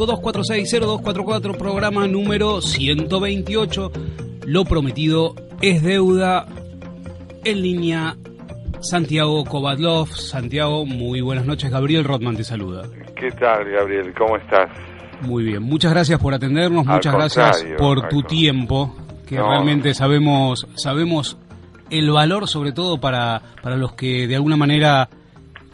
246-0244, programa número 128. Lo prometido es deuda. En línea, Santiago Kovadlov. Santiago, muy buenas noches. Gabriel Rothman te saluda. ¿Qué tal, Gabriel? ¿Cómo estás? Muy bien, muchas gracias por atendernos, muchas gracias por tu tiempo, que realmente sabemos el valor, sobre todo para los que de alguna manera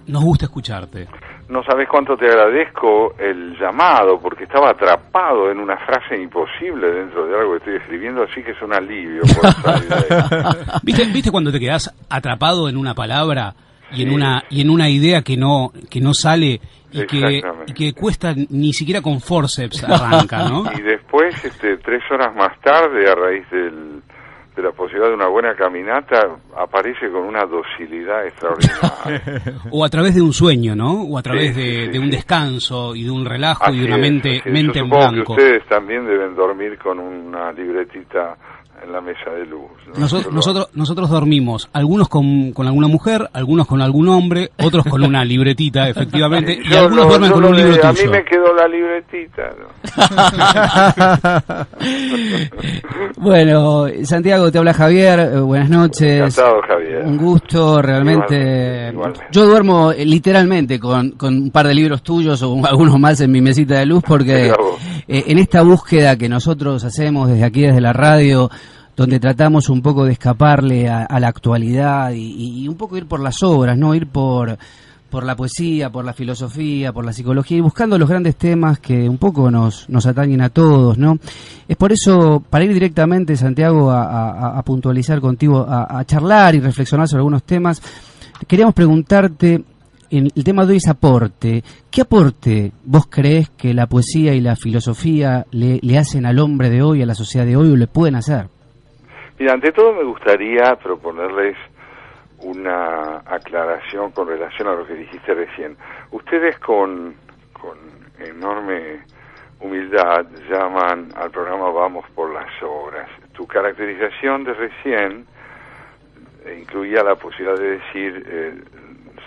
nos gusta escucharte. No sabes cuánto te agradezco el llamado, porque estaba atrapado en una frase imposible dentro de algo que estoy escribiendo, así que es un alivio por salir de ahí. ¿Viste cuando te quedás atrapado en una palabra y en una idea que no sale y que cuesta, ni siquiera con forceps arranca, ¿no? Y después, 3 horas más tarde, a raíz de la posibilidad de una buena caminata, aparece con una docilidad extraordinaria. O a través de un sueño, ¿no? O a través de un descanso y de un relajo y de una mente en blanco. Que ustedes también deben dormir con una libretita en la mesa de luz, ¿no? Nosotros dormimos, algunos con alguna mujer, algunos con algún hombre, otros con una libretita, efectivamente, y algunos duermen con un libro tuyo. A mí me quedó la libretita, ¿no? Bueno, Santiago, te habla Javier, buenas noches. Encantado, Javier. Un gusto, realmente. Igualmente. Yo duermo literalmente con un par de libros tuyos o algunos más en mi mesita de luz, porque en esta búsqueda que nosotros hacemos desde aquí, desde la radio, donde tratamos un poco de escaparle a la actualidad y un poco ir por las obras, ¿no? Ir por la poesía, por la filosofía, por la psicología y buscando los grandes temas que un poco nos atañen a todos, ¿no? Es por eso, para ir directamente, Santiago, a puntualizar contigo, a charlar y reflexionar sobre algunos temas, queríamos preguntarte, el tema de hoy es aporte. ¿Qué aporte vos creés que la poesía y la filosofía le hacen al hombre de hoy, a la sociedad de hoy, o le pueden hacer? Mira, ante todo me gustaría proponerles una aclaración con relación a lo que dijiste recién. Ustedes con enorme humildad llaman al programa Vamos por las Obras. Tu caracterización de recién incluía la posibilidad de decir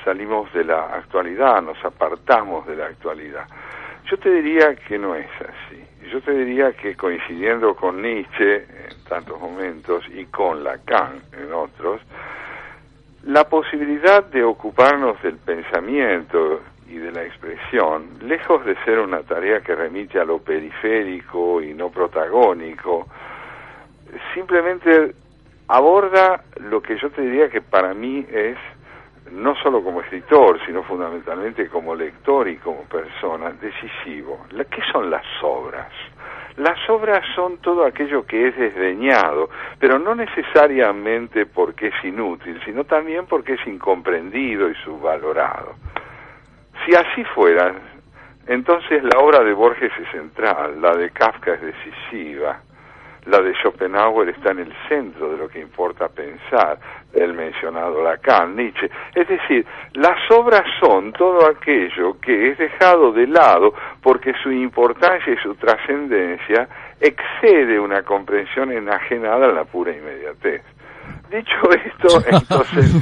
salimos de la actualidad, nos apartamos de la actualidad. Yo te diría que no es así. Yo te diría que, coincidiendo con Nietzsche en tantos momentos y con Lacan en otros, la posibilidad de ocuparnos del pensamiento y de la expresión, lejos de ser una tarea que remite a lo periférico y no protagónico, simplemente aborda lo que yo te diría que para mí es, no solo como escritor, sino fundamentalmente como lector y como persona, decisivo. ¿Qué son las obras? Las obras son todo aquello que es desdeñado, pero no necesariamente porque es inútil, sino también porque es incomprendido y subvalorado. Si así fuera, entonces la obra de Borges es central, la de Kafka es decisiva, la de Schopenhauer está en el centro de lo que importa pensar, el mencionado Lacan, Nietzsche. Es decir, las obras son todo aquello que es dejado de lado porque su importancia y su trascendencia excede una comprensión enajenada a la pura inmediatez. Dicho esto, entonces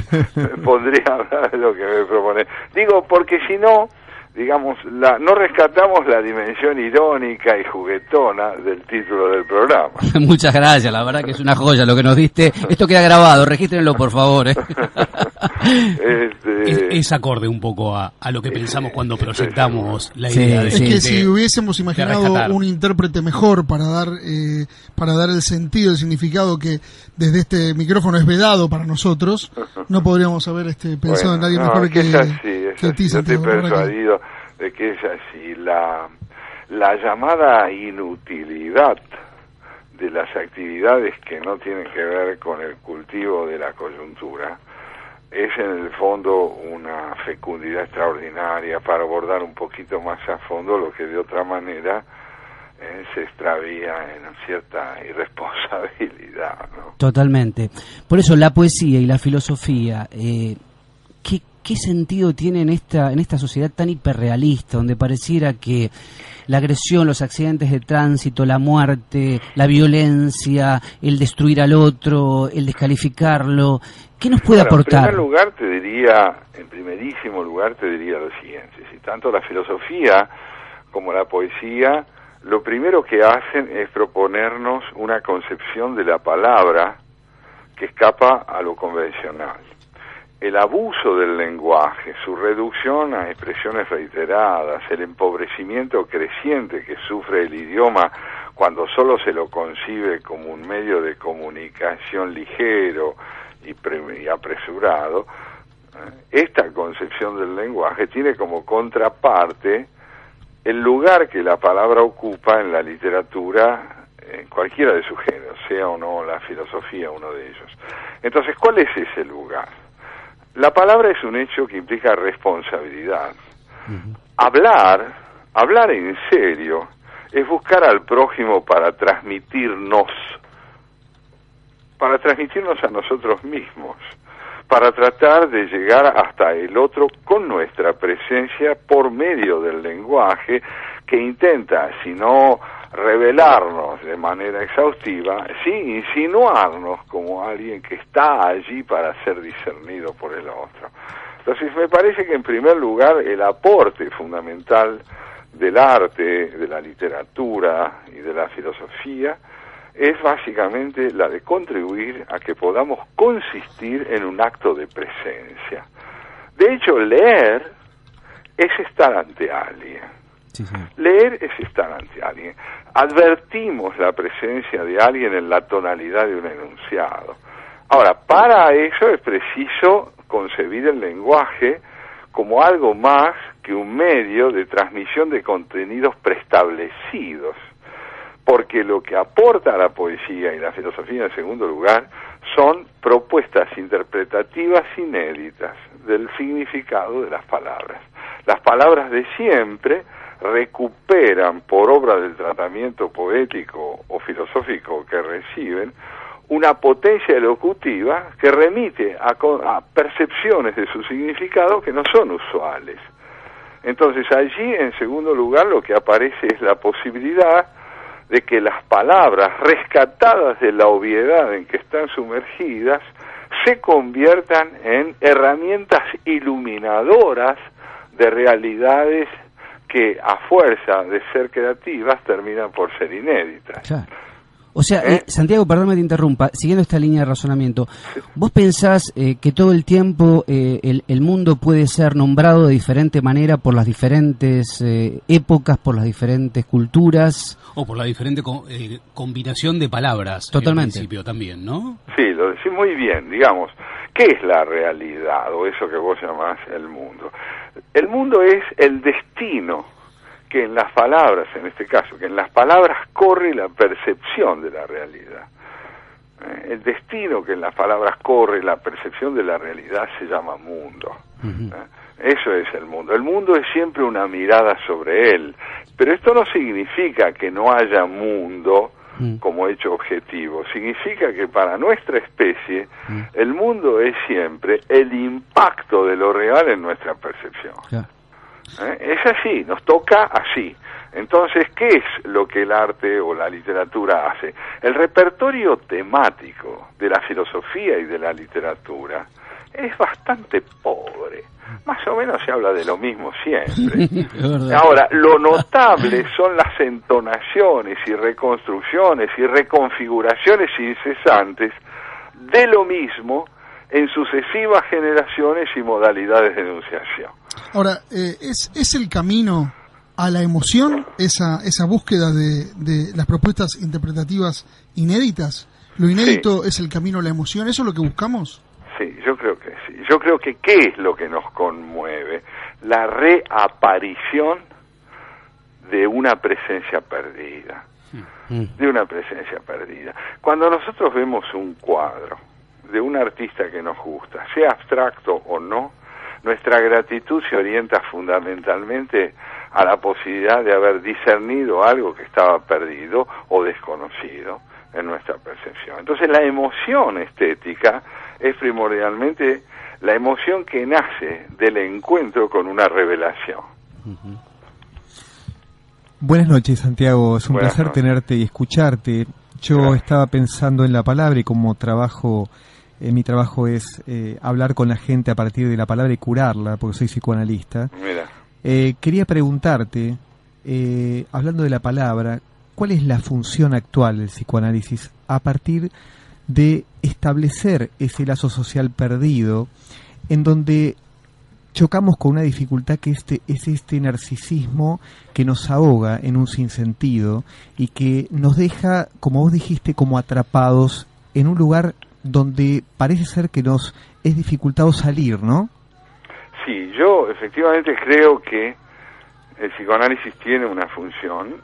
podría hablar de lo que me propone. Digo, porque si no, digamos, no rescatamos la dimensión irónica y juguetona del título del programa. Muchas gracias, la verdad que es una joya lo que nos diste. Esto queda grabado, regístrenlo por favor. Es acorde un poco a lo que pensamos cuando proyectamos la idea. Es que si hubiésemos imaginado un intérprete mejor para dar el sentido, el significado que desde este micrófono es vedado para nosotros, no podríamos haber pensado en nadie mejor que ti, Santiago. Yo estoy persuadido de que es así. La llamada inutilidad de las actividades que no tienen que ver con el cultivo de la coyuntura es en el fondo una fecundidad extraordinaria para abordar un poquito más a fondo lo que de otra manera se extravía en cierta irresponsabilidad, ¿no? Totalmente. Por eso la poesía y la filosofía, ¿qué sentido tiene en esta sociedad tan hiperrealista, donde pareciera que la agresión, los accidentes de tránsito, la muerte, la violencia, el destruir al otro, el descalificarlo, ¿qué nos puede aportar? En primerísimo lugar te diría lo siguiente: si tanto la filosofía como la poesía, lo primero que hacen es proponernos una concepción de la palabra que escapa a lo convencional. El abuso del lenguaje, su reducción a expresiones reiteradas, el empobrecimiento creciente que sufre el idioma cuando solo se lo concibe como un medio de comunicación ligero y apresurado, esta concepción del lenguaje tiene como contraparte el lugar que la palabra ocupa en la literatura, en cualquiera de sus géneros, sea o no la filosofía uno de ellos. Entonces, ¿cuál es ese lugar? La palabra es un hecho que implica responsabilidad. Hablar en serio, es buscar al prójimo para transmitirnos a nosotros mismos, para tratar de llegar hasta el otro con nuestra presencia por medio del lenguaje que intenta, si no revelarnos de manera exhaustiva, sí insinuarnos como alguien que está allí para ser discernido por el otro. Entonces me parece que en primer lugar el aporte fundamental del arte, de la literatura y de la filosofía es básicamente la de contribuir a que podamos consistir en un acto de presencia. De hecho, leer es estar ante alguien. Sí. Leer es estar ante alguien. Advertimos la presencia de alguien en la tonalidad de un enunciado. Ahora, para eso es preciso concebir el lenguaje como algo más que un medio de transmisión de contenidos preestablecidos, porque lo que aporta a la poesía y la filosofía en segundo lugar son propuestas interpretativas inéditas del significado de las palabras. Las palabras de siempre recuperan, por obra del tratamiento poético o filosófico que reciben, una potencia elocutiva que remite a percepciones de su significado que no son usuales. Entonces allí, en segundo lugar, lo que aparece es la posibilidad de que las palabras rescatadas de la obviedad en que están sumergidas se conviertan en herramientas iluminadoras de realidades que a fuerza de ser creativas terminan por ser inéditas. Claro. O sea, Santiago, perdón que te interrumpa, siguiendo esta línea de razonamiento, ¿vos pensás que todo el tiempo el mundo puede ser nombrado de diferente manera por las diferentes épocas, por las diferentes culturas? O por la diferente combinación de palabras. Totalmente. En principio también, ¿no? Sí, lo decís muy bien, digamos. ¿Qué es la realidad o eso que vos llamás el mundo? El mundo es el destino que en las palabras, en este caso, que en las palabras corre la percepción de la realidad. El destino que en las palabras corre la percepción de la realidad se llama mundo. Eso es el mundo. El mundo es siempre una mirada sobre él, pero esto no significa que no haya mundo como hecho objetivo. Significa que para nuestra especie el mundo es siempre el impacto de lo real en nuestra percepción. Es así, nos toca así. Entonces, ¿qué es lo que el arte o la literatura hace? El repertorio temático de la filosofía y de la literatura es bastante pobre. Más o menos se habla de lo mismo siempre. Ahora, lo notable son las entonaciones y reconstrucciones y reconfiguraciones incesantes de lo mismo en sucesivas generaciones y modalidades de enunciación. Ahora, ¿es el camino a la emoción esa búsqueda de las propuestas interpretativas inéditas? ¿Lo inédito es el camino a la emoción? ¿Eso es lo que buscamos? Sí, yo creo que sí. Yo creo que ¿qué es lo que nos conmueve? La reaparición de una presencia perdida. De una presencia perdida. Cuando nosotros vemos un cuadro de un artista que nos gusta, sea abstracto o no, nuestra gratitud se orienta fundamentalmente a la posibilidad de haber discernido algo que estaba perdido o desconocido en nuestra percepción. Entonces la emoción estética es primordialmente la emoción que nace del encuentro con una revelación. Buenas noches, Santiago. Es un placer tenerte y escucharte. Yo estaba pensando en la palabra y como mi trabajo es hablar con la gente a partir de la palabra y curarla, porque soy psicoanalista. Mira. Quería preguntarte, hablando de la palabra, ¿cuál es la función actual del psicoanálisis a partir de establecer ese lazo social perdido en donde chocamos con una dificultad que es este narcisismo que nos ahoga en un sinsentido y que nos deja, como vos dijiste, como atrapados en un lugar donde parece ser que nos es dificultado salir, ¿no? Sí, yo efectivamente creo que el psicoanálisis tiene una función.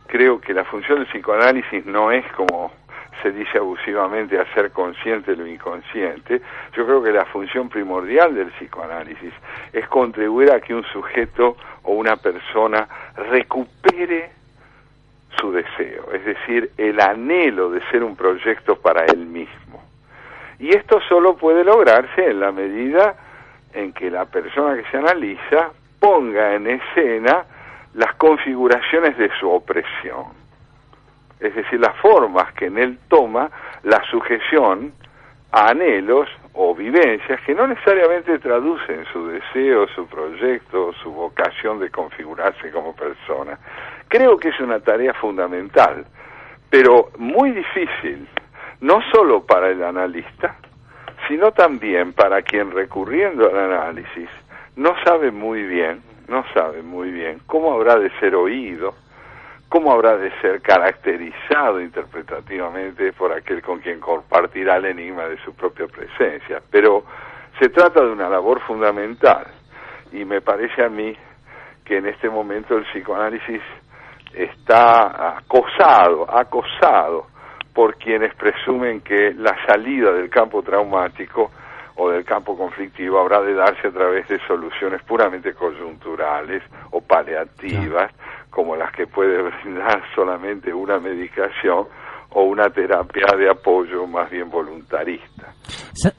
Creo que la función del psicoanálisis no es, como se dice abusivamente, hacer consciente lo inconsciente. Yo creo que la función primordial del psicoanálisis es contribuir a que un sujeto o una persona recupere su deseo, es decir, el anhelo de ser un proyecto para él mismo. Y esto solo puede lograrse en la medida en que la persona que se analiza ponga en escena las configuraciones de su opresión, es decir, las formas que en él toma la sujeción a anhelos o vivencias que no necesariamente traducen su deseo, su proyecto, su vocación de configurarse como persona. Creo que es una tarea fundamental, pero muy difícil, no solo para el analista, sino también para quien, recurriendo al análisis, no sabe muy bien cómo habrá de ser oído, cómo habrá de ser caracterizado interpretativamente por aquel con quien compartirá el enigma de su propia presencia. Pero se trata de una labor fundamental, y me parece a mí que en este momento el psicoanálisis está acosado por quienes presumen que la salida del campo traumático o del campo conflictivo habrá de darse a través de soluciones puramente coyunturales o paliativas, como las que puede brindar solamente una medicación o una terapia de apoyo más bien voluntarista.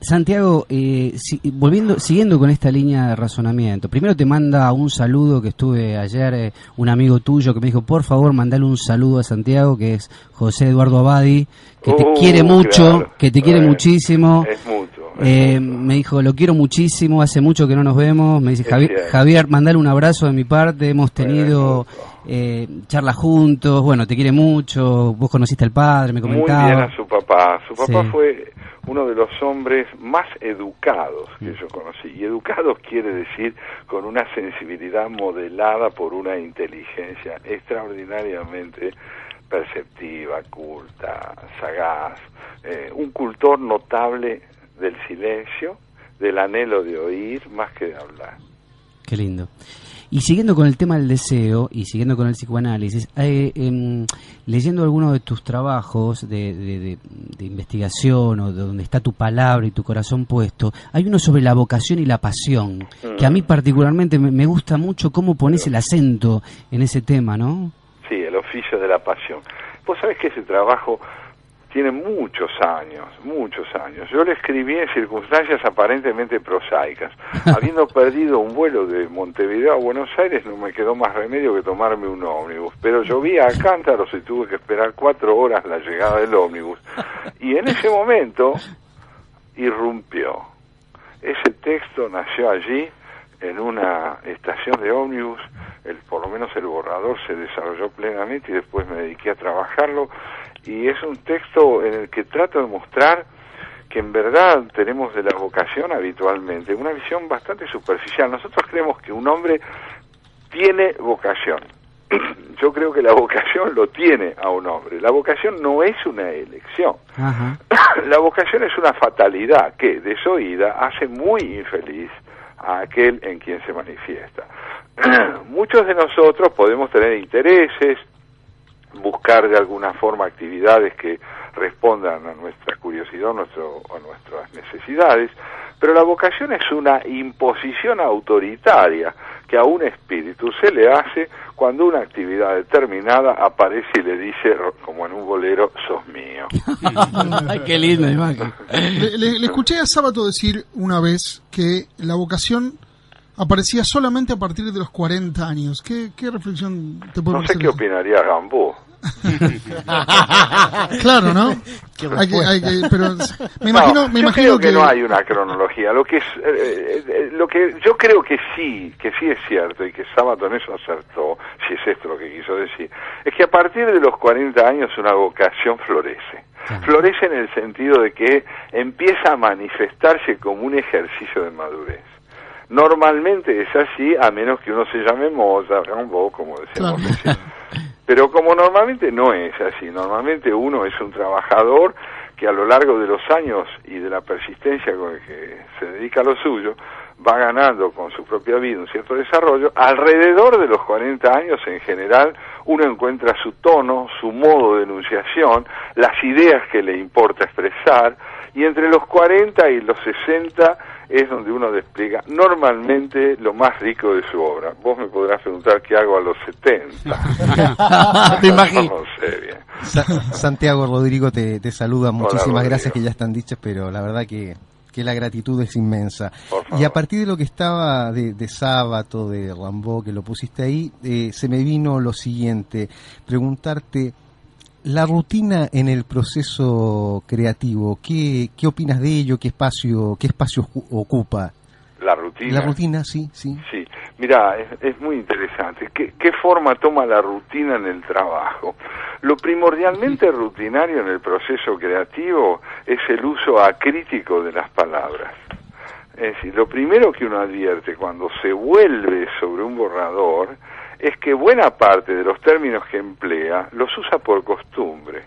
Santiago, siguiendo con esta línea de razonamiento, primero te manda un saludo, que estuve ayer, un amigo tuyo que me dijo, por favor, mandale un saludo a Santiago, que es José Eduardo Abadi, que te quiere mucho, claro, que te quiere muchísimo. Es mucho. Me dijo, lo quiero muchísimo, hace mucho que no nos vemos. Me dice, Javier, mandale un abrazo de mi parte, hemos tenido charlas juntos, bueno, te quiere mucho, vos conociste al padre, me comentaba. Muy bien a su papá. Su papá fue uno de los hombres más educados que yo conocí, y educados quiere decir con una sensibilidad modelada por una inteligencia extraordinariamente perceptiva, culta, sagaz, un cultor notable del silencio, del anhelo de oír más que de hablar. Qué lindo. Y siguiendo con el tema del deseo y siguiendo con el psicoanálisis, leyendo algunos de tus trabajos de investigación, o de donde está tu palabra y tu corazón puesto, hay uno sobre la vocación y la pasión, que a mí particularmente me gusta mucho cómo pones el acento en ese tema, ¿no? Sí, el oficio de la pasión. Vos sabés que ese trabajo tiene muchos años. Yo lo escribí en circunstancias aparentemente prosaicas. Habiendo perdido un vuelo de Montevideo a Buenos Aires, no me quedó más remedio que tomarme un ómnibus. Pero llovía a cántaros y tuve que esperar 4 horas la llegada del ómnibus. Y en ese momento irrumpió. Ese texto nació allí, en una estación de ómnibus. Por lo menos el borrador se desarrolló plenamente y después me dediqué a trabajarlo. Y es un texto en el que trato de mostrar que en verdad tenemos de la vocación habitualmente una visión bastante superficial. Nosotros creemos que un hombre tiene vocación. Yo creo que la vocación lo tiene a un hombre. La vocación no es una elección. Ajá. La vocación es una fatalidad que, desoída, hace muy infeliz a aquel en quien se manifiesta. Muchos de nosotros podemos tener intereses, buscar de alguna forma actividades que respondan a nuestra curiosidad, a nuestras necesidades, pero la vocación es una imposición autoritaria que a un espíritu se le hace cuando una actividad determinada aparece y le dice, como en un bolero, sos mío. Ay, qué linda imagen. Le escuché a Sábato decir una vez que la vocación aparecía solamente a partir de los 40 años. ¿Qué reflexión te puede No sé qué opinaría Gambú. Claro, ¿no? Pero me imagino creo que no hay una cronología. Lo que yo creo que sí es cierto, y que Sábato en eso acertó, si es esto lo que quiso decir, es que a partir de los 40 años una vocación florece. Florece en el sentido de que empieza a manifestarse como un ejercicio de madurez. Normalmente es así, a menos que uno se llame Mozart, Rimbaud, como decíamos recién. Pero como normalmente no es así, normalmente uno es un trabajador que a lo largo de los años y de la persistencia con el que se dedica a lo suyo, va ganando con su propia vida un cierto desarrollo. Alrededor de los 40 años, en general, uno encuentra su tono, su modo de enunciación, las ideas que le importa expresar, y entre los 40 y los 60 es donde uno despliega normalmente lo más rico de su obra. Vos me podrás preguntar qué hago a los 70. Te imagino. No sé bien. Santiago, Rodrigo te saluda. Muchísimas Hola, gracias, que ya están dichas, pero la verdad que la gratitud es inmensa. Y a partir de lo que estaba de Sábato, de Rimbaud, que lo pusiste ahí, se me vino lo siguiente, preguntarte, la rutina en el proceso creativo, ¿qué opinas de ello? ¿Qué espacio ocupa? La rutina. La rutina, sí. Sí, mira, es muy interesante. ¿Qué forma toma la rutina en el trabajo? Lo primordialmente rutinario en el proceso creativo es el uso acrítico de las palabras. Es decir, lo primero que uno advierte cuando se vuelve sobre un borrador es que buena parte de los términos que emplea los usa por costumbre.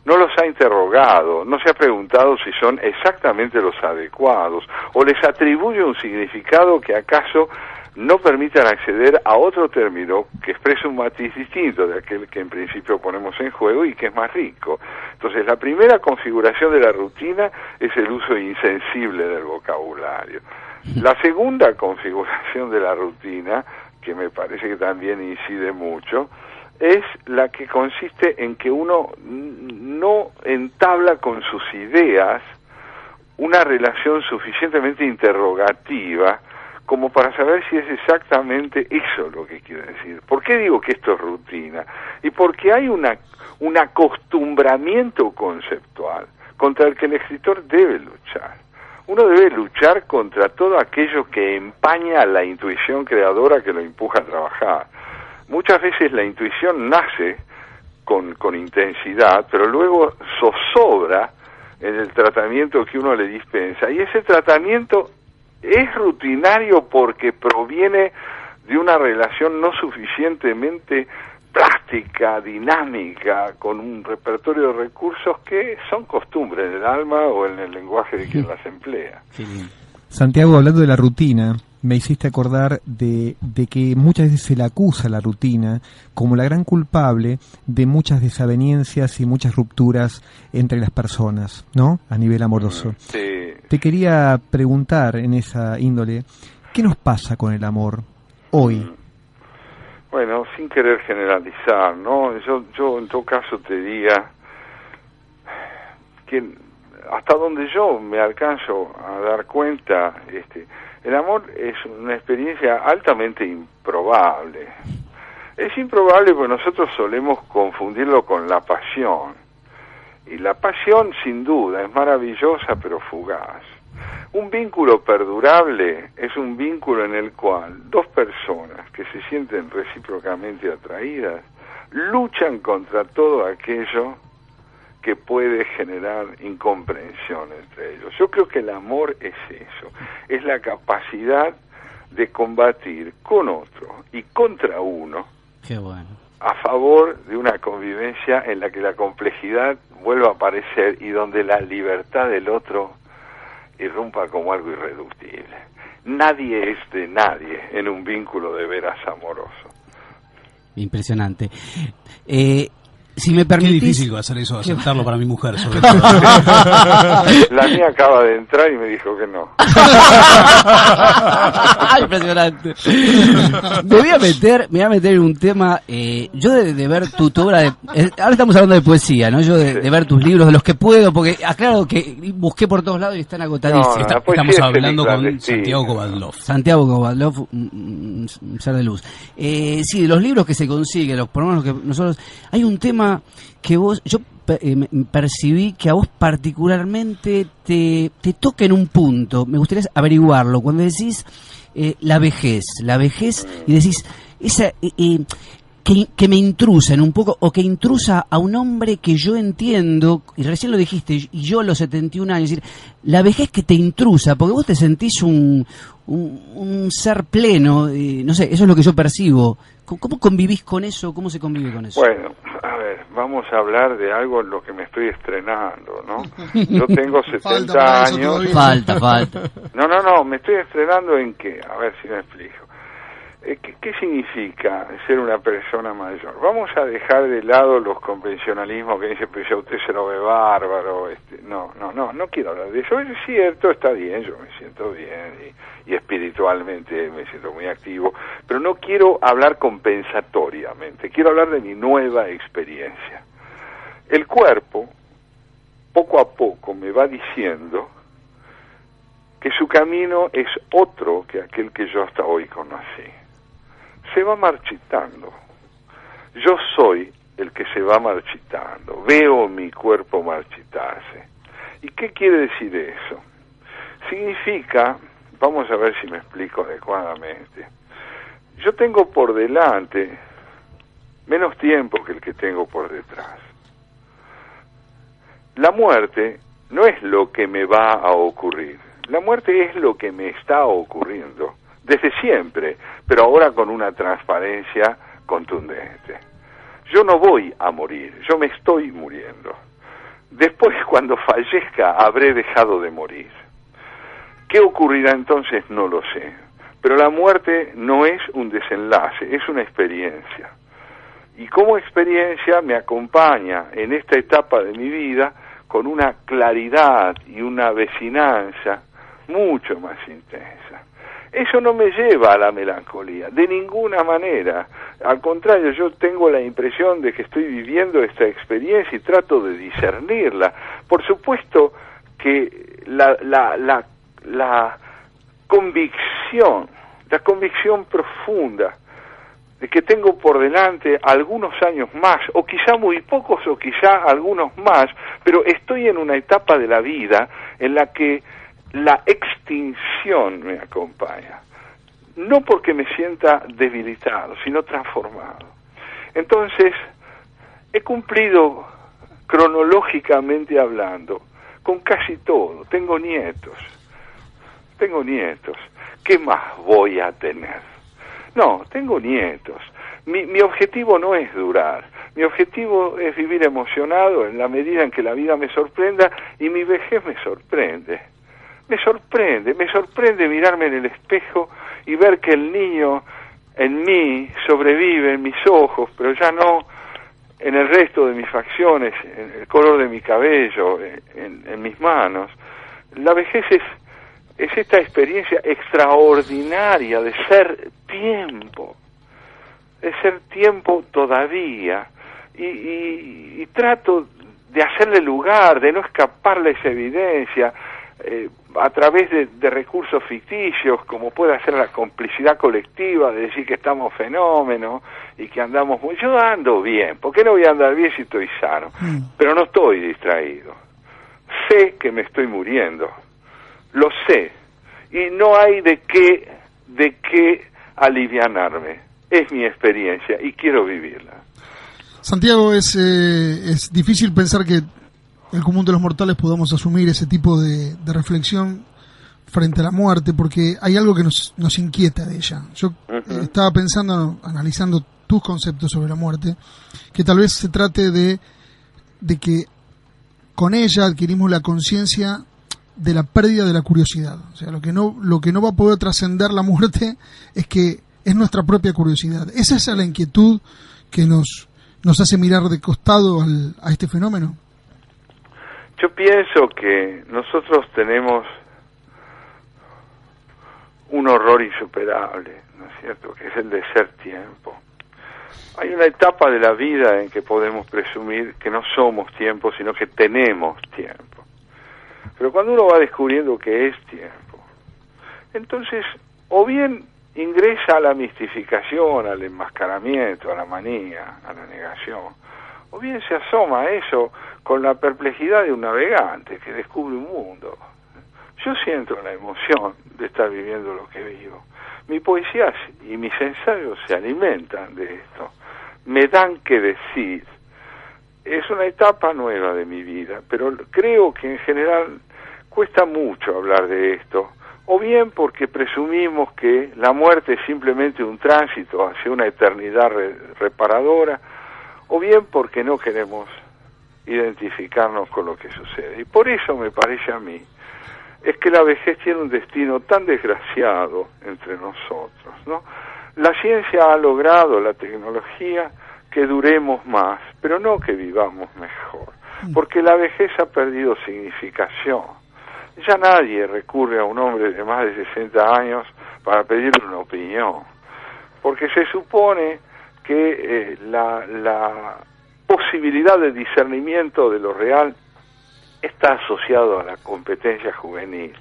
No los ha interrogado, no se ha preguntado si son exactamente los adecuados, o les atribuye un significado que acaso no permitan acceder a otro término que exprese un matiz distinto de aquel que en principio ponemos en juego y que es más rico. Entonces, la primera configuración de la rutina es el uso insensible del vocabulario. La segunda configuración de la rutina, que me parece que también incide mucho, es la que consiste en que uno no entabla con sus ideas una relación suficientemente interrogativa como para saber si es exactamente eso lo que quiere decir. ¿Por qué digo que esto es rutina? Y porque hay un acostumbramiento conceptual contra el que el escritor debe luchar. Uno debe luchar contra todo aquello que empaña la intuición creadora que lo empuja a trabajar. Muchas veces la intuición nace con intensidad, pero luego zozobra en el tratamiento que uno le dispensa. Y ese tratamiento es rutinario porque proviene de una relación no suficientemente plástica, dinámica, con un repertorio de recursos que son costumbre en el alma o en el lenguaje de quien las emplea. Santiago, hablando de la rutina, me hiciste acordar de que muchas veces se la acusa la rutina como la gran culpable de muchas desavenencias y muchas rupturas entre las personas, ¿no? A nivel amoroso. Sí. Te quería preguntar en esa índole, ¿qué nos pasa con el amor hoy? Bueno, sin querer generalizar, ¿no? Yo en todo caso te diría que hasta donde yo me alcanzo a dar cuenta, el amor es una experiencia altamente improbable. Es improbable porque nosotros solemos confundirlo con la pasión. Y la pasión, sin duda, es maravillosa pero fugaz. Un vínculo perdurable es un vínculo en el cual dos personas que se sienten recíprocamente atraídas luchan contra todo aquello que puede generar incomprensión entre ellos. Yo creo que el amor es eso, es la capacidad de combatir con otro y contra uno. Qué bueno. A favor de una convivencia en la que la complejidad vuelva a aparecer y donde la libertad del otro irrumpa como algo irreductible. Nadie es de nadie en un vínculo de veras amoroso. Impresionante. Si me permitís... Qué difícil va a ser eso, aceptarlo para mi mujer, sobre todo. La mía acaba de entrar y me dijo que no. Impresionante. Me voy a meter en un tema, yo de ver tu obra, ahora estamos hablando de poesía, ¿no? Yo de ver tus libros, de los que puedo, porque aclaro que busqué por todos lados y están agotadísimos. Estamos hablando con Santiago Kovadlov. Santiago Kovadlov, un ser de luz. Sí, de los libros que se consiguen, por lo menos que nosotros, hay un tema tema que yo percibí que a vos particularmente te toca en un punto. Me gustaría averiguarlo. Cuando decís la vejez, y decís esa que me intrusa en un poco, o que intrusa a un hombre que yo entiendo, y recién lo dijiste, y yo a los 71 años, es decir, la vejez que te intrusa, porque vos te sentís un ser pleno, no sé, eso es lo que yo percibo. ¿Cómo convivís con eso? ¿Cómo se convive con eso? Bueno, a ver, vamos a hablar de algo en lo que me estoy estrenando, ¿no? Yo tengo 70 años. Falta. No, me estoy estrenando en qué, a ver si me explico. ¿Qué significa ser una persona mayor? Vamos a dejar de lado los convencionalismos que dice, pues ya usted se lo ve bárbaro. No quiero hablar de eso. Es cierto, está bien, yo me siento bien y espiritualmente me siento muy activo, pero no quiero hablar compensatoriamente, quiero hablar de mi nueva experiencia. El cuerpo, poco a poco, me va diciendo que su camino es otro que aquel que yo hasta hoy conocí. Se va marchitando. Yo soy el que se va marchitando. Veo mi cuerpo marchitarse. ¿Y qué quiere decir eso? Significa, vamos a ver si me explico adecuadamente. Yo tengo por delante menos tiempo que el que tengo por detrás. La muerte no es lo que me va a ocurrir. La muerte es lo que me está ocurriendo. Desde siempre, pero ahora con una transparencia contundente. Yo no voy a morir, yo me estoy muriendo. Después, cuando fallezca, habré dejado de morir. ¿Qué ocurrirá entonces? No lo sé. Pero la muerte no es un desenlace, es una experiencia. Y como experiencia me acompaña en esta etapa de mi vida con una claridad y una vecinanza mucho más intensa. Eso no me lleva a la melancolía, de ninguna manera. Al contrario, yo tengo la impresión de que estoy viviendo esta experiencia y trato de discernirla. Por supuesto que la convicción profunda de que tengo por delante algunos años más, o quizá muy pocos, o quizá algunos más, pero estoy en una etapa de la vida en la que la extinción me acompaña, no porque me sienta debilitado, sino transformado. Entonces, he cumplido, cronológicamente hablando, con casi todo. Tengo nietos. ¿Qué más voy a tener? No, tengo nietos. Mi objetivo no es durar. Mi objetivo es vivir emocionado en la medida en que la vida me sorprenda, y mi vejez me sorprende. Me sorprende mirarme en el espejo y ver que el niño en mí sobrevive en mis ojos, pero ya no en el resto de mis facciones, en el color de mi cabello, en mis manos. La vejez es esta experiencia extraordinaria de ser tiempo todavía, y trato de hacerle lugar, de no escaparle esa evidencia, a través de recursos ficticios, como puede ser la complicidad colectiva, de decir que estamos fenómenos y que andamos muy... Yo ando bien, ¿por qué no voy a andar bien si estoy sano? Pero no estoy distraído. Sé que me estoy muriendo, lo sé, y no hay de qué alivianarme. Es mi experiencia y quiero vivirla. Santiago, es difícil pensar que el común de los mortales podamos asumir ese tipo de reflexión frente a la muerte, porque hay algo que nos inquieta de ella. Yo estaba pensando, analizando tus conceptos sobre la muerte, que tal vez se trate de que con ella adquirimos la conciencia de la pérdida de la curiosidad. O sea, lo que no va a poder trascender la muerte es nuestra propia curiosidad. ¿Esa es la inquietud que nos hace mirar de costado a este fenómeno? Yo pienso que nosotros tenemos un horror insuperable, ¿no es cierto?, que es el de ser tiempo. Hay una etapa de la vida en que podemos presumir que no somos tiempo, sino que tenemos tiempo. Pero cuando uno va descubriendo que es tiempo, entonces o bien ingresa a la mistificación, al enmascaramiento, a la manía, a la negación, o bien se asoma a eso con la perplejidad de un navegante que descubre un mundo. Yo siento la emoción de estar viviendo lo que vivo. Mi poesía y mis ensayos se alimentan de esto, me dan que decir. Es una etapa nueva de mi vida, pero creo que en general cuesta mucho hablar de esto, o bien porque presumimos que la muerte es simplemente un tránsito hacia una eternidad reparadora, o bien porque no queremos identificarnos con lo que sucede. Y por eso me parece a mí, es que la vejez tiene un destino tan desgraciado entre nosotros, ¿no? La ciencia ha logrado, la tecnología, que duremos más, pero no que vivamos mejor, porque la vejez ha perdido significación. Ya nadie recurre a un hombre de más de 60 años para pedirle una opinión, porque se supone que la posibilidad de discernimiento de lo real está asociado a la competencia juvenil.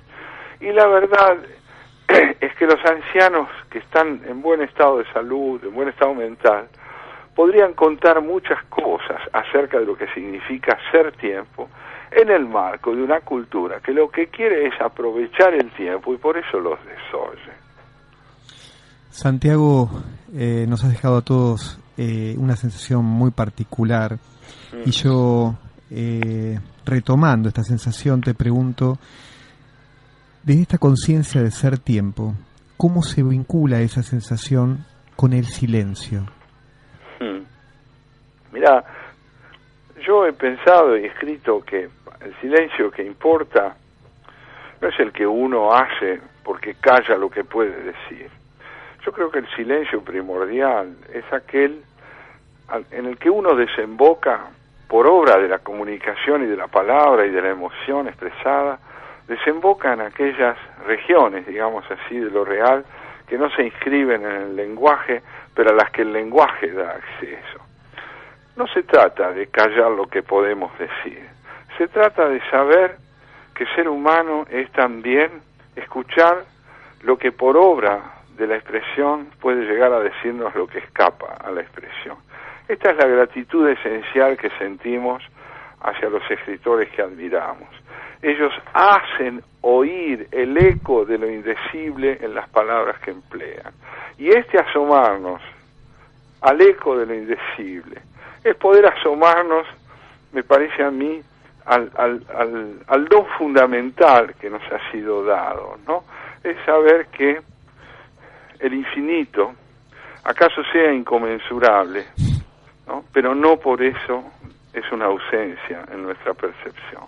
Y la verdad es que los ancianos que están en buen estado de salud, en buen estado mental, podrían contar muchas cosas acerca de lo que significa ser tiempo en el marco de una cultura que lo que quiere es aprovechar el tiempo y por eso los desoye. Santiago, nos has dejado a todos una sensación muy particular y yo, retomando esta sensación, te pregunto, desde esta conciencia de ser tiempo, ¿cómo se vincula esa sensación con el silencio? Mirá, yo he pensado y escrito que el silencio que importa no es el que uno hace porque calla lo que puede decir. Yo creo que el silencio primordial es aquel en el que uno desemboca por obra de la comunicación y de la palabra y de la emoción expresada, desemboca en aquellas regiones, digamos así, de lo real, que no se inscriben en el lenguaje, pero a las que el lenguaje da acceso. No se trata de callar lo que podemos decir, se trata de saber que ser humano es también escuchar lo que por obra de la expresión puede llegar a decirnos lo que escapa a la expresión. Esta es la gratitud esencial que sentimos hacia los escritores que admiramos. Ellos hacen oír el eco de lo indecible en las palabras que emplean. Y asomarnos al eco de lo indecible es poder asomarnos, me parece a mí, al don fundamental que nos ha sido dado, ¿no? Es saber que el infinito, acaso sea inconmensurable, ¿no? Pero no por eso es una ausencia en nuestra percepción.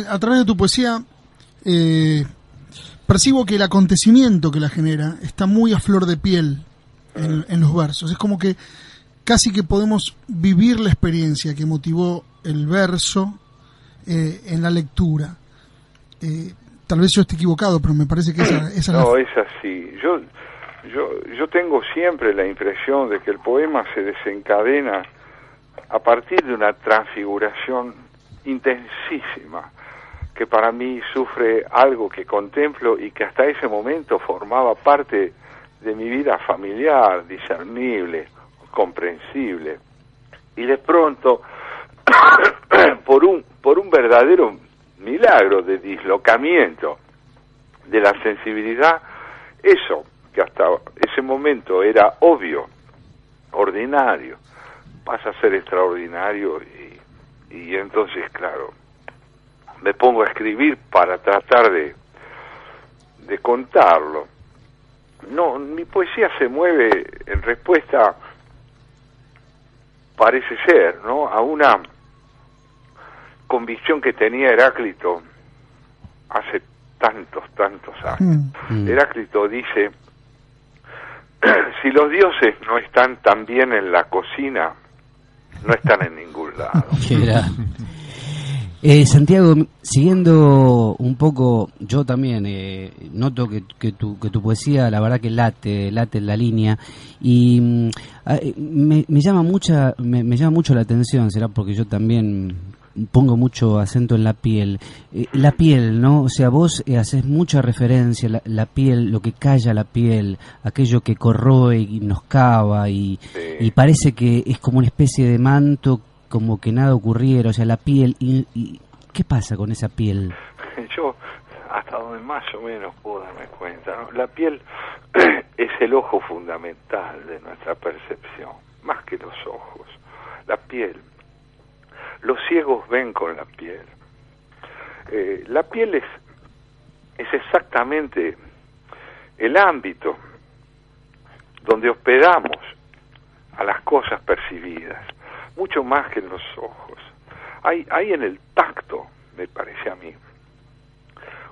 A través de tu poesía percibo que el acontecimiento que la genera está muy a flor de piel en los versos. Es como que casi que podemos vivir la experiencia que motivó el verso en la lectura. Tal vez yo esté equivocado, pero me parece que esa no, es así. Yo tengo siempre la impresión de que el poema se desencadena a partir de una transfiguración intensísima, que para mí sufre algo que contemplo y que hasta ese momento formaba parte de mi vida familiar, discernible, comprensible. Y de pronto, por un verdadero milagro de dislocamiento de la sensibilidad, eso que hasta ese momento era obvio, ordinario, pasa a ser extraordinario y entonces, claro, me pongo a escribir para tratar de contarlo. No, mi poesía se mueve en respuesta, parece ser, ¿no?, a una convicción que tenía Heráclito hace tantos años. Heráclito dice: si los dioses no están también en la cocina, no están en ningún lado. Santiago, siguiendo un poco, yo también noto que tu poesía, la verdad que late en la línea, y me llama mucho la atención, será porque yo también pongo mucho acento en la piel. La piel, ¿no? O sea, vos haces mucha referencia a la piel, lo que calla la piel, aquello que corroe y nos cava y parece que es como una especie de manto, como que nada ocurriera, o sea, la piel. ¿Y qué pasa con esa piel? Yo, hasta donde más o menos puedo darme cuenta, ¿no? La piel es el ojo fundamental de nuestra percepción, más que los ojos. La piel. Los ciegos ven con la piel. La piel es exactamente el ámbito donde hospedamos a las cosas percibidas, mucho más que en los ojos. Hay en el tacto, me parece a mí,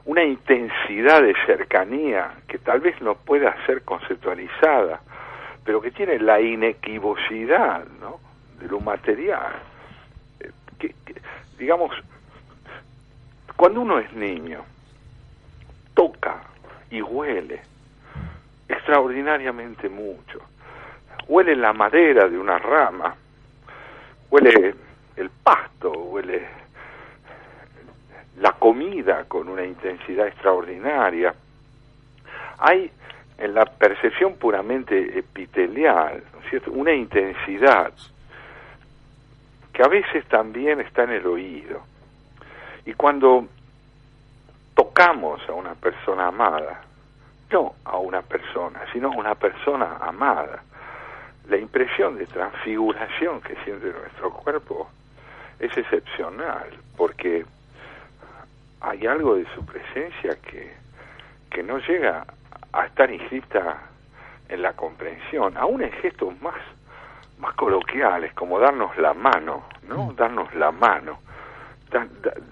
una intensidad de cercanía que tal vez no pueda ser conceptualizada, pero que tiene la inequivocidad, ¿no?, de lo material. Digamos, cuando uno es niño, toca y huele extraordinariamente mucho. Huele la madera de una rama, huele el pasto, huele la comida con una intensidad extraordinaria. Hay en la percepción puramente epitelial, ¿no es cierto?, una intensidad que a veces también está en el oído. Y cuando tocamos a una persona amada, no a una persona, sino a una persona amada, la impresión de transfiguración que siente nuestro cuerpo es excepcional, porque hay algo de su presencia que no llega a estar inscrita en la comprensión, aún en gestos más coloquiales, como darnos la mano, ¿no? Darnos la mano,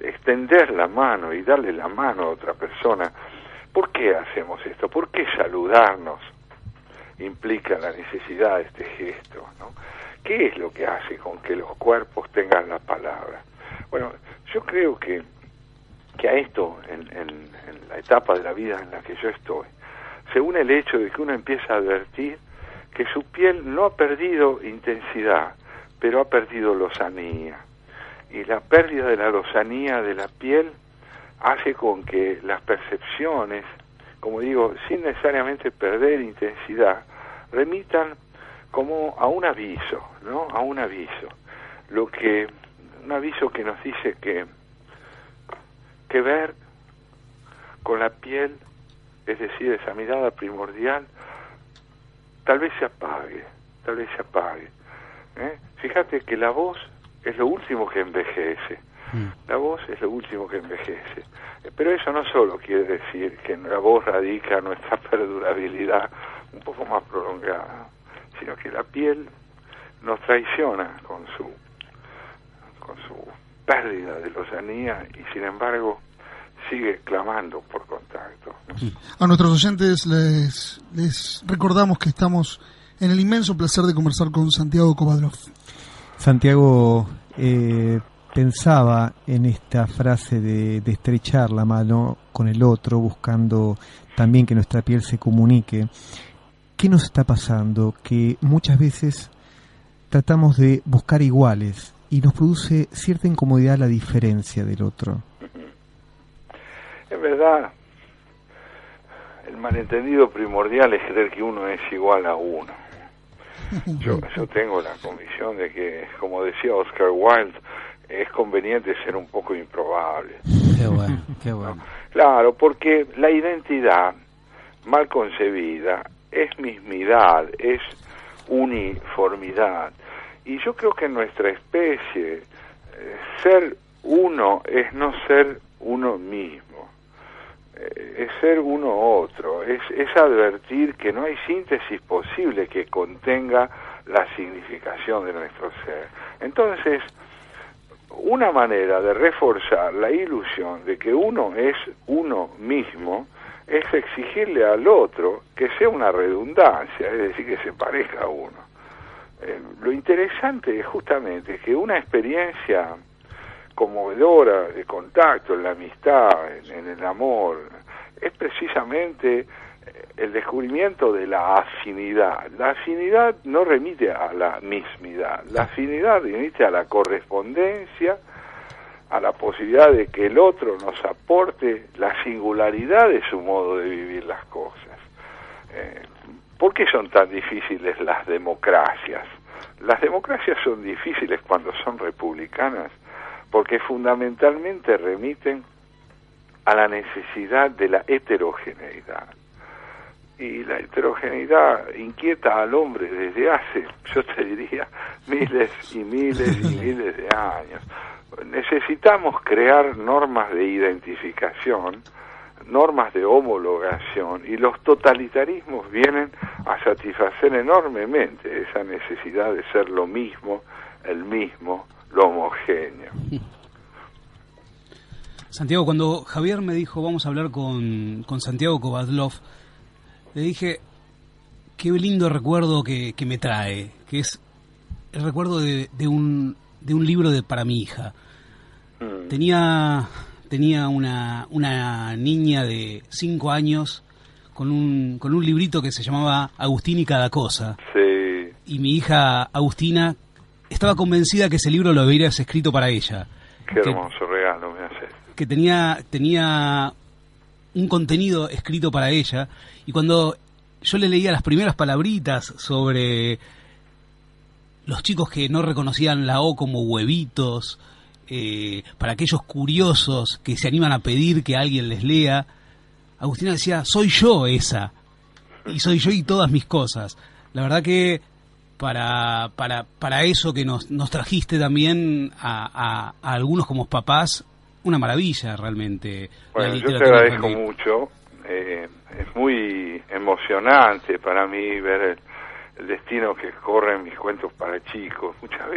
extender la mano y darle la mano a otra persona. ¿Por qué hacemos esto? ¿Por qué saludarnos implica la necesidad de este gesto, ¿no? ¿Qué es lo que hace con que los cuerpos tengan la palabra? Bueno, yo creo que a esto, en la etapa de la vida en la que yo estoy, se une el hecho de que uno empieza a advertir que su piel no ha perdido intensidad, pero ha perdido lozanía. Y la pérdida de la lozanía de la piel hace con que las percepciones, como digo, sin necesariamente perder intensidad, remitan como a un aviso, ¿no? A un aviso. Un aviso que nos dice que ver con la piel, es decir, esa mirada primordial, tal vez se apague. Fíjate que la voz es lo último que envejece. La voz es lo último que envejece. Pero eso no solo quiere decir que en la voz radica nuestra perdurabilidad un poco más prolongada, sino que la piel nos traiciona con su pérdida de lozanía y sin embargo sigue clamando por contacto. A nuestros oyentes les recordamos que estamos en el inmenso placer de conversar con Santiago Kovadlov. Santiago, pensaba en esta frase de estrechar la mano con el otro, buscando también que nuestra piel se comunique. ¿Qué nos está pasando? Que muchas veces tratamos de buscar iguales y nos produce cierta incomodidad la diferencia del otro. Es verdad, el malentendido primordial es creer que uno es igual a uno. Yo tengo la convicción de que, como decía Oscar Wilde, es conveniente ser un poco improbable. Qué bueno. ¿No? Claro, porque la identidad mal concebida es mismidad, es uniformidad. Y yo creo que en nuestra especie ser uno es no ser uno mismo, es ser uno otro, es advertir que no hay síntesis posible que contenga la significación de nuestro ser. Entonces, una manera de reforzar la ilusión de que uno es uno mismo es exigirle al otro que sea una redundancia, es decir, que se parezca a uno. Lo interesante es justamente que una experiencia conmovedora de contacto en la amistad, en el amor, es precisamente el descubrimiento de la afinidad. La afinidad no remite a la mismidad, la afinidad remite a la correspondencia a la posibilidad de que el otro nos aporte la singularidad de su modo de vivir las cosas. ¿Por qué son tan difíciles las democracias? Las democracias son difíciles cuando son republicanas porque fundamentalmente remiten a la necesidad de la heterogeneidad. Y la heterogeneidad inquieta al hombre desde hace, yo te diría, miles y miles y miles de años. Necesitamos crear normas de identificación, normas de homologación, y los totalitarismos vienen a satisfacer enormemente esa necesidad de ser lo mismo, el mismo, lo homogéneo. Santiago, cuando Javier me dijo vamos a hablar con Santiago Kovadlov, le dije qué lindo recuerdo que me trae, que es el recuerdo de un libro para mi hija. Tenía una niña de 5 años con un librito que se llamaba Agustín y cada cosa. Sí. Y mi hija Agustina estaba convencida que ese libro lo habías escrito para ella. Qué hermoso regalo me haces. Que tenía un contenido escrito para ella, y cuando yo le leía las primeras palabritas sobre los chicos que no reconocían la O como huevitos, para aquellos curiosos que se animan a pedir que alguien les lea, Agustina decía, soy yo esa, y soy yo y todas mis cosas. La verdad que para eso que nos trajiste también a algunos como papás, una maravilla realmente. Bueno, yo te agradezco mucho. Es muy emocionante para mí ver el destino que corren mis cuentos para chicos. Muchas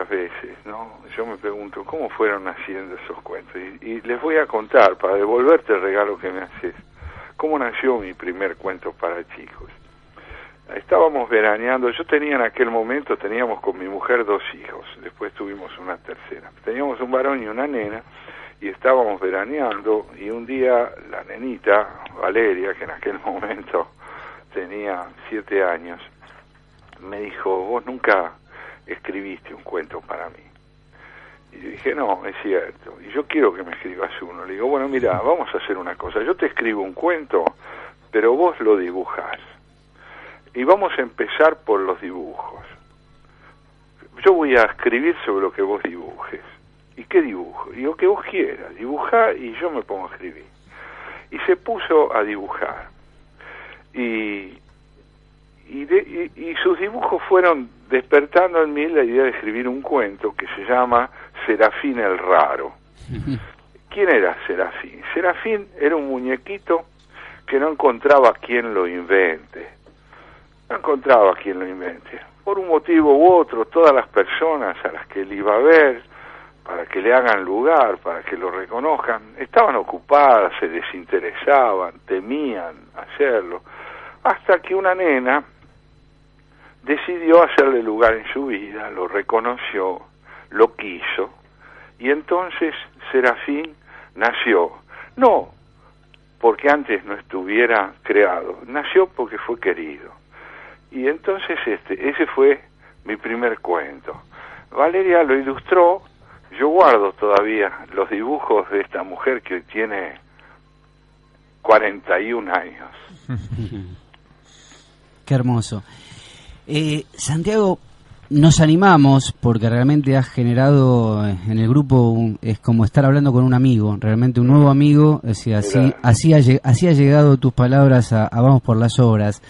veces, ¿no? Yo me pregunto cómo fueron naciendo esos cuentos. Y les voy a contar, para devolverte el regalo que me haces, cómo nació mi primer cuento para chicos. Estábamos veraneando, yo tenía en aquel momento, teníamos con mi mujer 2 hijos, después tuvimos una tercera. Teníamos un varón y una nena, y estábamos veraneando, y un día la nenita, Valeria, que en aquel momento tenía 7 años, me dijo, vos nunca escribiste un cuento para mí. Y yo dije, no, es cierto, y yo quiero que me escribas uno. Le digo, bueno, mira, vamos a hacer una cosa, yo te escribo un cuento, pero vos lo dibujás. Y vamos a empezar por los dibujos. Yo voy a escribir sobre lo que vos dibujes. ¿Y qué dibujo? Digo, que vos quieras, dibujá y yo me pongo a escribir. Y se puso a dibujar. Y sus dibujos fueron despertando en mí la idea de escribir un cuento que se llama Serafín el Raro. ¿Quién era Serafín? Serafín era un muñequito que no encontraba quien lo invente. No encontraba quien lo invente. Por un motivo u otro, todas las personas a las que él iba a ver, para que le hagan lugar, para que lo reconozcan, estaban ocupadas, se desinteresaban, temían hacerlo, hasta que una nena decidió hacerle lugar en su vida, lo reconoció, lo quiso, y entonces Serafín nació. No porque antes no estuviera creado, nació porque fue querido. Y entonces ese fue mi primer cuento. Valeria lo ilustró. Yo guardo todavía los dibujos de esta mujer que hoy tiene 41 años. Qué hermoso. Santiago, nos animamos porque realmente has generado en el grupo, es como estar hablando con un amigo, realmente un nuevo amigo. Así ha llegado tus palabras a Vamos por las Obras.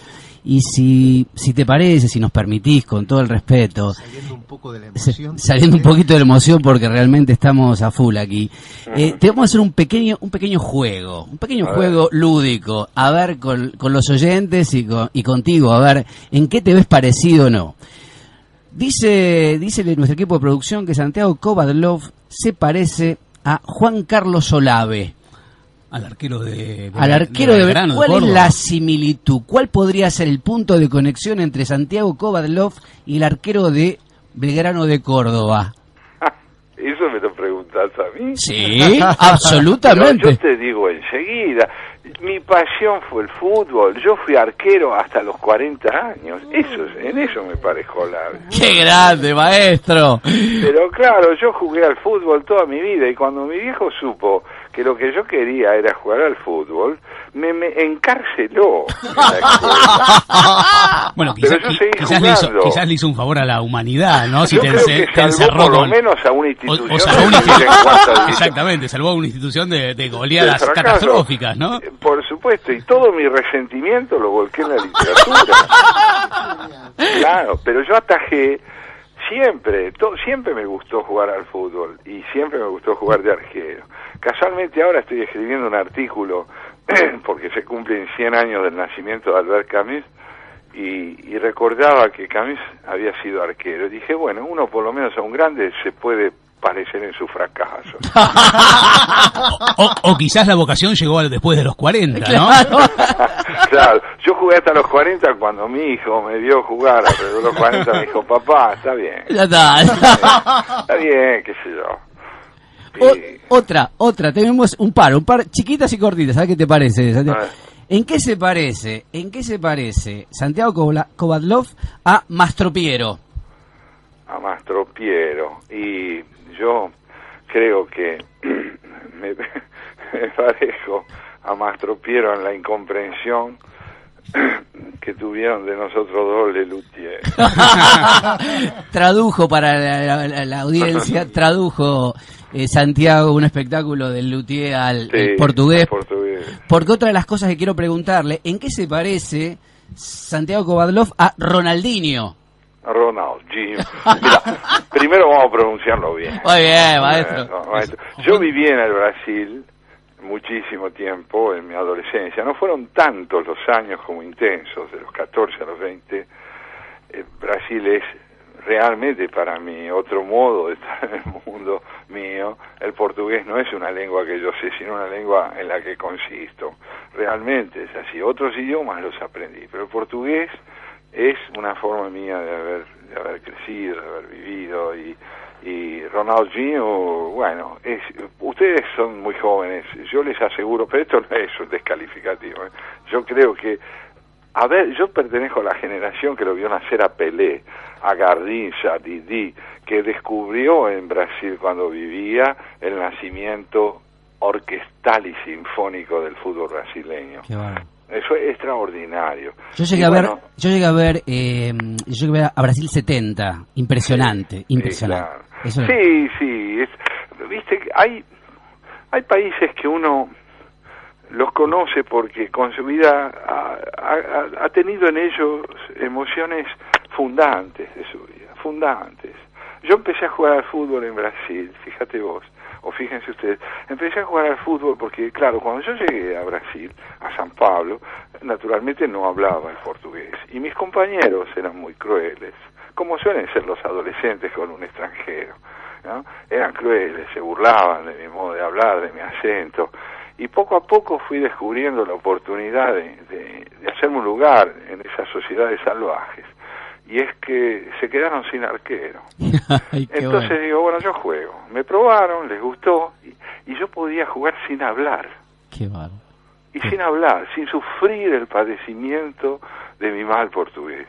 Y si te parece, si nos permitís, con todo el respeto, saliendo un poco de la emoción, saliendo un poquito de la emoción porque realmente estamos a full aquí, te vamos a hacer un pequeño juego, juego lúdico, a ver con los oyentes y contigo, a ver en qué te ves parecido o no. Dice nuestro equipo de producción que Santiago Kovadlov se parece a Juan Carlos Olave. Al arquero de Belgrano. ¿Cuál es la similitud? ¿Cuál podría ser el punto de conexión entre Santiago Kovadlov y el arquero de Belgrano de Córdoba? Es ¿Eso me lo preguntás a mí? Sí, absolutamente. Yo te digo enseguida, mi pasión fue el fútbol. Yo fui arquero hasta los 40 años. En eso me parezco largo. ¡Qué grande, maestro! Pero claro, yo jugué al fútbol toda mi vida y cuando mi viejo supo que lo que yo quería era jugar al fútbol, me encarceló en la escuela. Bueno, quizás le hizo un favor a la humanidad, ¿no? Si yo creo que salvó por lo menos a una institución. Exactamente, salvó a una institución de goleadas catastróficas, ¿no? Por supuesto, y todo mi resentimiento lo volqué en la literatura. Claro, pero yo atajé siempre me gustó jugar al fútbol y siempre me gustó jugar de arquero. Casualmente ahora estoy escribiendo un artículo porque se cumplen 100 años del nacimiento de Albert Camus y recordaba que Camus había sido arquero. Y dije, bueno, uno por lo menos a un grande se puede parecer en su fracaso. o quizás la vocación llegó después de los 40, ¿no? Claro, yo jugué hasta los 40 cuando mi hijo me vio jugar, alrededor de los 40 me dijo, papá, está bien. Ya está. Está bien, qué sé yo. Otra, tenemos un par chiquitas y cortitas, ¿sabes qué te parece, Santiago? ¿En qué se parece Santiago Kovadlov a Mastropiero? A Mastropiero, y yo creo que me parejo a Mastropiero en la incomprensión que tuvieron de nosotros dos Lelutier. Tradujo para la audiencia, Santiago un espectáculo del Luthier al portugués. Porque otra de las cosas que quiero preguntarle, ¿en qué se parece Santiago Kovadlov a Ronaldinho? Ronaldinho. Mira, primero vamos a pronunciarlo bien. Muy bien, maestro. Yo viví en el Brasil muchísimo tiempo en mi adolescencia. No fueron tantos los años como intensos, de los 14 a los 20. Brasil es realmente para mí otro modo de estar en el mundo mío. El portugués no es una lengua que yo sé, sino una lengua en la que consisto. Realmente es así. Otros idiomas los aprendí, pero el portugués es una forma mía de haber crecido, de haber vivido. Y Ronaldinho, bueno, ustedes son muy jóvenes, yo les aseguro, pero esto no es un descalificativo, yo creo que, yo pertenezco a la generación que lo vio nacer a Pelé, a Garrincha, a Didi, que descubrió en Brasil cuando vivía el nacimiento orquestal y sinfónico del fútbol brasileño. Qué bueno. Eso es extraordinario. Yo llegué a ver a Brasil 70, impresionante. Claro. Sí, viste que hay países que uno los conoce porque con su vida ha tenido en ellos emociones fundantes de su vida, fundantes. Yo empecé a jugar al fútbol en Brasil, fíjate vos, o fíjense ustedes, empecé a jugar al fútbol porque, claro, cuando yo llegué a Brasil, a San Pablo, naturalmente no hablaba el portugués, y mis compañeros eran muy crueles, como suelen ser los adolescentes con un extranjero, ¿no? Eran crueles, se burlaban de mi modo de hablar, de mi acento, y poco a poco fui descubriendo la oportunidad de hacerme un lugar en esas sociedades salvajes. Y es que se quedaron sin arquero. Entonces digo, bueno, yo juego. Me probaron, les gustó, y yo podía jugar sin hablar. Qué malo. Y sin hablar, sin sufrir el padecimiento de mi mal portugués.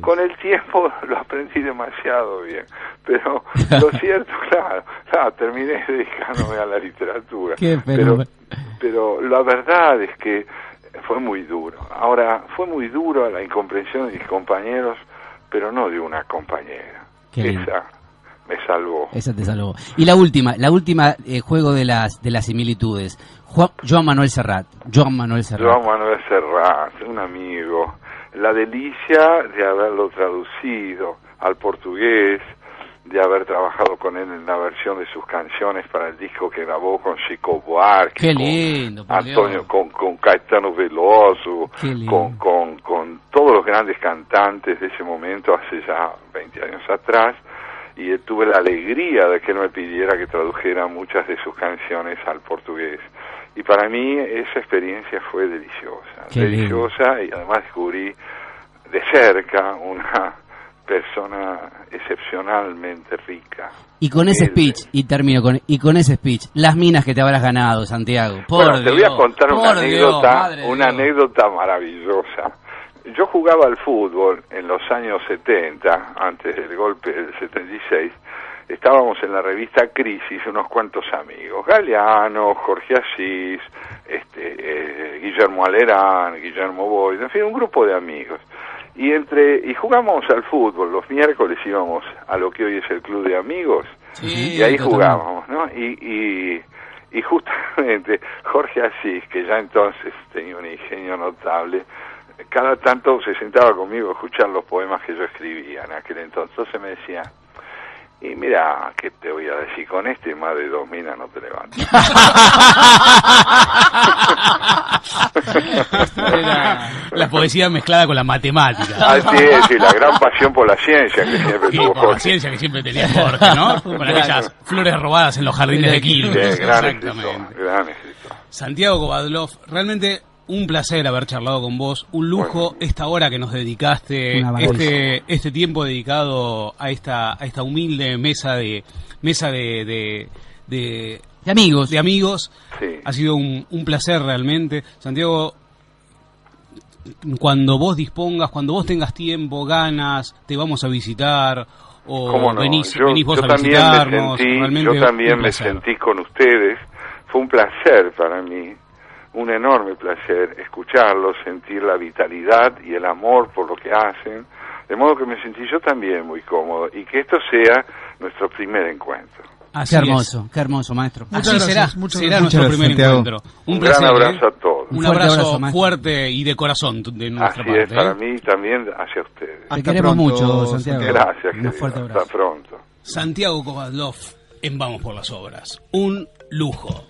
Con el tiempo lo aprendí demasiado bien. Pero lo cierto, claro, terminé dedicándome a la literatura. Pero la verdad es que fue muy duro. Ahora, fue muy duro la incomprensión de mis compañeros, pero no de una compañera. Esa me salvó. Esa te salvó. Y la última juego de las similitudes. Joan Manuel Serrat, un amigo. La delicia de haberlo traducido al portugués, de haber trabajado con él en la versión de sus canciones para el disco que grabó con Chico Buarque, qué lindo, con Antonio, con Caetano Veloso, con todos los grandes cantantes de ese momento, hace ya 20 años atrás, y tuve la alegría de que él me pidiera que tradujera muchas de sus canciones al portugués. Y para mí esa experiencia fue deliciosa, y además descubrí de cerca una persona excepcionalmente rica. Y con ese speech, y termino con ese speech, las minas que te habrás ganado, Santiago. Te voy a contar una anécdota maravillosa. Yo jugaba al fútbol en los años 70, antes del golpe del 76. Estábamos en la revista Crisis, unos cuantos amigos, Galeano, Jorge Asís, Guillermo Alerán, Guillermo Boyd, en fin, un grupo de amigos. Y jugamos al fútbol, los miércoles íbamos a lo que hoy es el Club de Amigos, y ahí jugábamos, ¿no? Y justamente Jorge Asís, que ya entonces tenía un ingenio notable, cada tanto se sentaba conmigo a escuchar los poemas que yo escribía en aquel entonces. Entonces me decía, y mira, ¿qué te voy a decir? Con más de 2 minas no te levantas. La poesía mezclada con la matemática. Así es, y la gran pasión por la ciencia que siempre tuvo Jorge. La ciencia que siempre tenía Jorge, ¿no? Con aquellas flores robadas en los jardines de Quilmes. Sí, gran escritor. Santiago Kovadlov, realmente un placer haber charlado con vos, un lujo esta hora que nos dedicaste, este tiempo dedicado a esta humilde mesa de amigos. Sí. Ha sido un placer realmente. Santiago, cuando vos dispongas, cuando vos tengas tiempo, ganas, te vamos a visitar o no? venís vos a visitarnos. Yo también me sentí con ustedes. Fue un placer para mí. Un enorme placer escucharlos, sentir la vitalidad y el amor por lo que hacen, de modo que me sentí yo también muy cómodo, y que esto sea nuestro primer encuentro. Qué hermoso, maestro. Así será nuestro primer encuentro. Un placer, gran abrazo a todos. Un abrazo fuerte y de corazón de nuestra parte. Así es, para mí también hacia ustedes. Te queremos mucho, Santiago. Gracias, un fuerte abrazo. Hasta pronto. Santiago Kovadlov en Vamos por las Obras. Un lujo.